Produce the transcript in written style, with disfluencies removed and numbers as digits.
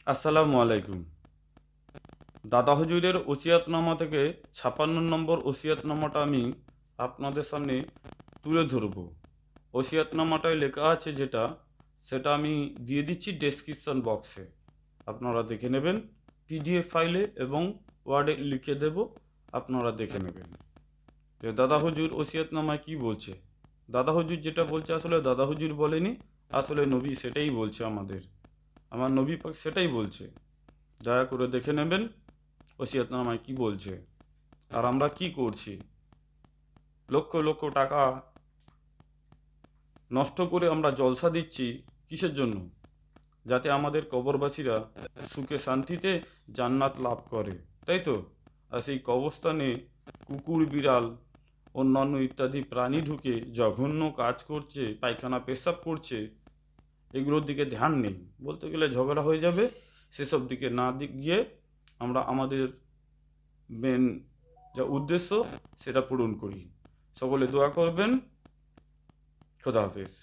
আসসালামু আলাইকুম। দাদা হুজুরের ওসিয়তনামা থেকে 56 নম্বর ওসিয়তনামাটা আমি আপনাদের সামনে তুলে ধরব। ওসিয়তনামাটায় লেখা আছে যেটা, সেটা আমি দিয়ে দিচ্ছি ডেসক্রিপশন বক্সে। আপনারা দেখে নেবেন, পিডিএফ ফাইলে এবং ওয়ার্ডে লিখে দেব, আপনারা দেখে নেবেন যে দাদা হুজুর ওসিয়তনামায় কি বলছে। দাদা হুজুর যেটা বলছে আসলে দাদা হুজুর বলেনি, আসলে নবী সেটাই বলছে আমাদের। আমার নবী পাক সেটাই বলছে। দয়া করে দেখে নেবেন ওসিয়তনামায় কি বলছে। আর আমরা কি করছি, লক্ষ লক্ষ টাকা নষ্ট করে আমরা জলসা দিচ্ছি কিসের জন্য? যাতে আমাদের কবরবাসীরা সুখে শান্তিতে জান্নাত লাভ করে, তাই তো? আর সেই কবরস্থানে কুকুর বিড়াল অন্যান্য ইত্যাদি প্রাণী ঢুকে জঘন্য কাজ করছে, পায়খানা পেশাব করছে, এগুলোর দিকে ধ্যান নেই। বলতে গেলে ঝগড়া হয়ে যাবে, সেসব দিকে না গিয়ে আমরা আমাদের মেন যা উদ্দেশ্য সেটা পূরণ করি। সকলে দোয়া করবেন। খোদা হাফেজ।